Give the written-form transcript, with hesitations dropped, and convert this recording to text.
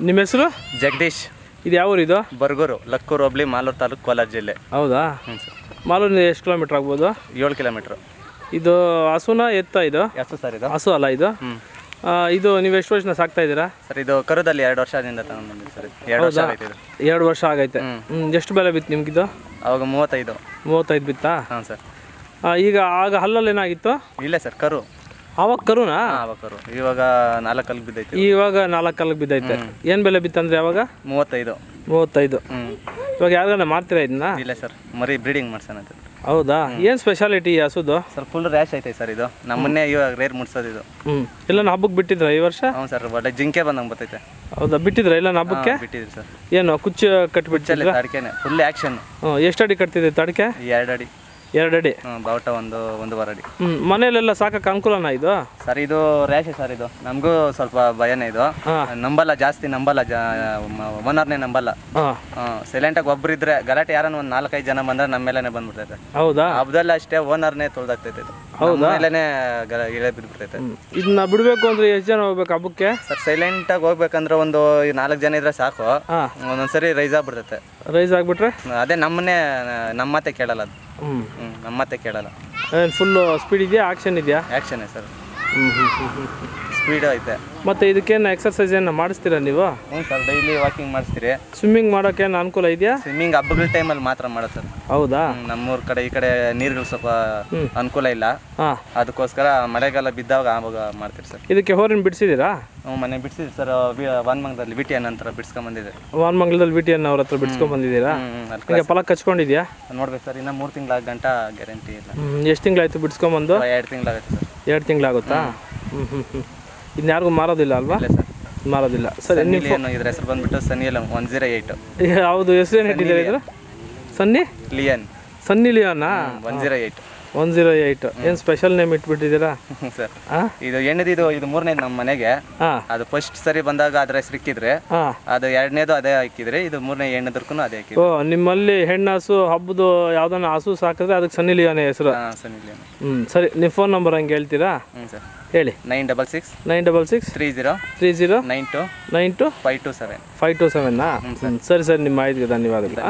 ನಿಮ್ಮ ಹೆಸರು? ಜಗದೀಶ್. ಇದು ಯಾವ ಊರು? ಇದು ಬರ್ಗೂರು, ಲಕ್ಕೂರು ಹೋಬಳಿ, ಮಾಲೂರು ತಾಲೂಕು, ಕೋಲಾರ ಜಿಲ್ಲೆ. ಹೌದಾ? ಸರ್. ಮಾಲೂರಿಂದ ಎಷ್ಟು ಕಿಲೋಮೀಟ್ರ್ ಆಗ್ಬೋದು? 7 ಕಿಲೋಮೀಟ್ರು. ಇದು ಹಸುನ ಎತ್ತ? ಇದು ಎಷ್ಟು ಸರ್ ಇದು? ಹಸು ಅಲ್ಲ ಇದು? ಇದು ನೀವು ಎಷ್ಟು ವರ್ಷನ ಸಾಕ್ತಾ ಇದ್ದೀರಾ ಸರ್? ಇದು ಕರುದಲ್ಲಿ 2 ವರ್ಷದಿಂದ ತಗೊಂಡ್ಬಂದಿದ್ದು ಸರ್. 2 ವರ್ಷ ಆಗೈತೆ ಇದು. 2 ವರ್ಷ ಆಗೈತೆ. ಎಷ್ಟು ಬೆಲೆ ಬಿತ್ತು ನಿಮ್ಗಿದು? ಅವಾಗ 35 ಬಿತ್ತಾ? ಹಾಂ ಸರ್. ಈಗ ಆಗ ಹಲ್ಲಲ್ಲಿ ಏನಾಗಿತ್ತು? ಇಲ್ಲ ಸರ್, ಕರು. ಆವಾಗ ಕರುನಾ? ಆವಾಗ ಕರು. ಇವಾಗ 4 ಕಲ್ಲು ಬಿದ್ದೈತೆ. ಇವಾಗ 4 ಕಲ್ಲಿಗೆ ಬಿದ್ದೈತೆ. ಏನು ಬೆಲೆ ಬಿತ್ತಂದ್ರೆ ಯಾವಾಗ? 35. ಇವಾಗ ಯಾವ್ದಾನ ಮಾರ್ತೀರಾ ಇದನ್ನ? ಇಲ್ಲ ಸರ್, ಮರಿ ಬ್ರೀಡಿಂಗ್ ಮಾಡ್ಸೋಣ ಅಂತ. ಹೌದಾ? ಏನು ಸ್ಪೆಷಾಲಿಟಿ ಹಸುದು? ಸರ್ ಫುಲ್ ರ್ಯಾಶ್ ಐತೆ ಸರ್ ಇದು. ನಮ್ಮನ್ನೇ ಇವಾಗ ರೇರ್ ಮುಡ್ಸೋದು ಇದು. ಇಲ್ಲ ಹಬ್ಬಕ್ಕೆ ಬಿಟ್ಟಿದ್ರ ಈ ವರ್ಷ? ಹ್ಞೂ ಸರ್, ಒಳ್ಳೆ ಜಿಂಕೆ ಬಂದಂಗೆ ಬರ್ತೈತೆ. ಹೌದಾ? ಬಿಟ್ಟಿದ್ರ ಇಲ್ಲ ಹಬ್ಬಕ್ಕೆ? ಬಿಟ್ಟಿದ್ರಿ ಸರ್. ಏನು ಕುಚ್ಚು ಕಟ್ಟಿಬಿಟ್ಟಿಲ್ಲ? ತಡಕೆನೆ ಫುಲ್ ಆ್ಯಕ್ಷನ್. ಎಷ್ಟು ಅಡಿ ಕಟ್ತಿದೆ ತಡಕೆ? 2 ಅಡಿ. 2 ಅಡಿ. ಬಾವುಟ 1.5 ಅಡಿ. ಮನೆಯಲ್ಲೆಲ್ಲ ಸಾಕಕ್ಕೆ ಅನುಕೂಲನಾ ಇದು? ಸರ್ ಇದು ರ್ಯಾಶ್ ಸರ್. ಇದು ನಮಗೂ ಸ್ವಲ್ಪ ಭಯನೇ ಇದು. ನಂಬಲ್ಲ, ಜಾಸ್ತಿ ನಂಬಲ್ಲ, ಓನರ್ನೇ ನಂಬಲ್ಲ. ಸೈಲೆಂಟಾಗಿ ಒಬ್ರು ಇದ್ರೆ ಗಲಾಟೆ, ಯಾರನ್ನ ಒಂದು 4-5 ಜನ ಬಂದ್ರೆ ನಮ್ಮ ಮೇಲೆನೆ ಬಂದ್ಬಿಡ್ತೈತೆ. ಹೌದಾ? ಹಬ್ಬದಲ್ಲಿ ಅಷ್ಟೇ ಓನರ್ನೇ ತೊಳ್ದಾಗ್ತೈತೆ ಇದು. ಹೌದಾ? ಮೇಲೆನೆ ಇಳೆ ಬಿದ್ಬಿಡ್ತೈತೆ. ಇದನ್ನ ಬಿಡಬೇಕು ಅಂದ್ರೆ ಎಷ್ಟು ಜನ ಹೋಗ್ಬೇಕು ಹಬ್ಬಕ್ಕೆ? ಸರ್ ಸೈಲೆಂಟಾಗಿ ಹೋಗ್ಬೇಕಂದ್ರೆ ಒಂದು 4 ಜನ ಇದ್ರೆ ಸಾಕು. ಒಂದೊಂದ್ಸರಿ ರೈಸ್ ಆಗ್ಬಿಡ್ತೈತೆ. ರೈಸ್ ಆಗ್ಬಿಟ್ರೆ ಅದೇ ನಮ್ಮ ಮಾತೆ ಕೇಳಲ್ಲ ಅದು. ನಮ್ಮ ಮಾತೆ ಕೇಳಲ್ಲ. ಫುಲ್ಲು ಸ್ಪೀಡ್ ಇದೆಯಾ? ಆಕ್ಷನ್ ಇದೆಯಾ? Action sir. ಸ್ಪೀಡ್ ಐತೆ. ಮತ್ತೆ ಇದಕ್ಕೇನು ಎಕ್ಸರ್ಸೈಸ್ ಏನು ಮಾಡಿಸ್ತೀರಾ ನೀವು? ಹ್ಞೂ ಸರ್, ಡೈಲಿ ವಾಕಿಂಗ್ ಮಾಡಿಸ್ತೀರಿ. ಸ್ವಿಮ್ಮಿಂಗ್ ಮಾಡೋಕ್ಕೇನು ಅನುಕೂಲ ಇದೆಯಾ? ಸ್ವಿಮ್ಮಿಂಗ್ ಹಬ್ಬಗಳ ಟೈಮಲ್ಲಿ ಮಾತ್ರ ಮಾಡೋದು ಸರ್. ಹೌದಾ? ನಮ್ಮೂರ ಕಡೆ ಈ ಕಡೆ ನೀರುಗಳು ಸ್ವಲ್ಪ ಅನುಕೂಲ ಇಲ್ಲ. ಅದಕ್ಕೋಸ್ಕರ ಮಳೆಗಾಲ ಬಿದ್ದಾಗ ಆವಾಗ ಮಾಡ್ತೀರಿ ಸರ್. ಇದಕ್ಕೆ ಹೋರಿನ ಬಿಡಿಸಿದ್ದೀರಾ? ಹ್ಞೂ, ಮನೆ ಬಿಡಿಸಿದ್ರಿ ಸರ್. ವಾನ್ಮಂಗಲದಲ್ಲಿ ವಿಟಿಯನ್ ನಂತರ ಬಿಡ್ಸ್ಕೊಂಬಂದಿದೆ. ವಾನ್ಮಂಗಲದಲ್ಲಿ ವಿಟಿಯನ್ ಅವ್ರ ಹತ್ರ ಬಿಡಿಸ್ಕೊಂಬಂದಿದ್ದೀರಾ? ಈಗ ಫಲ ಕಚ್ಕೊಂಡಿದ್ಯಾ? ನೋಡ್ಬೇಕು ಸರ್, ಇನ್ನು 3 ತಿಂಗಳ ಗಂಟ ಗ್ಯಾರಂಟಿ ಇಲ್ಲ. ಎಷ್ಟು ತಿಂಗಳಾಯ್ತು ಬಿಡಿಸ್ಕೊಂಬಂದು? 2 ತಿಂಗಳಾಗುತ್ತೆ ಸರ್. 2 ತಿಂಗಳಾಗುತ್ತಾ? ಇದನ್ನ ಯಾರಿಗೂ ಮಾರೋದಿಲ್ಲ ಅಲ್ವಾ? ಇಲ್ಲ ಸರ್, ಮಾರೋದಿಲ್ಲ. ಸರಿ, ಇದ್ರ ಹೆಸರು ಬಂದ್ಬಿಟ್ಟು ಸನ್ನಿ 108. ಯಾವುದು ಹೆಸರು ಏನು ಇಟ್ಟಿದ್ದೀರಾ ಇದ್ರ? ಸನ್ನಿ ಲಿಯಾನಾ? 108. ಏನು ಸ್ಪೆಷಲ್ ನೇಮ್ ಇಟ್ಬಿಟ್ಟಿದ್ದೀರಾ ಸರ್? ಇದು ಎಣ್ಣೆದು ಇದು 3ನೇದು ನಮ್ಮ ಮನೆಗೆ. ಅದು ಫಸ್ಟ್ ಸರಿ ಬಂದಾಗ ಅದ್ರ ಹೆಸರು ಇಕ್ಕಿದ್ರೆ, ಅದು 2ನೇದು ಅದೇ ಹಾಕಿದ್ರೆ, ಇದು 3ನೇ ಎಣ್ಣೆದರ್ಕು ಅದೇ ಹಾಕಿದ್ರೆ. ಓ, ನಿಮ್ಮಲ್ಲಿ ಹೆಣ್ಣು ಹಸು ಹಬ್ಬದು ಯಾವ್ದಾನ ಹಸು ಸಾಕಿದ್ರೆ ಅದಕ್ಕೆ ಸನ್ನಿ ಲಿಯಾನೆ ಹೆಸರು? ಸನ್ನಿ ಲಿಯಾನ. ಸರಿ, ನಿಮ್ಮ ಫೋನ್ ನಂಬರ್ ಹಂಗೆ ಹೇಳ್ತೀರಾ? ಸರ್ ಹೇಳಿ. 966 30 92 527. ಸರಿ ಸರ್, ನಿಮ್ಮ ಮಾಹಿತಿಗೆ ಧನ್ಯವಾದಗಳು.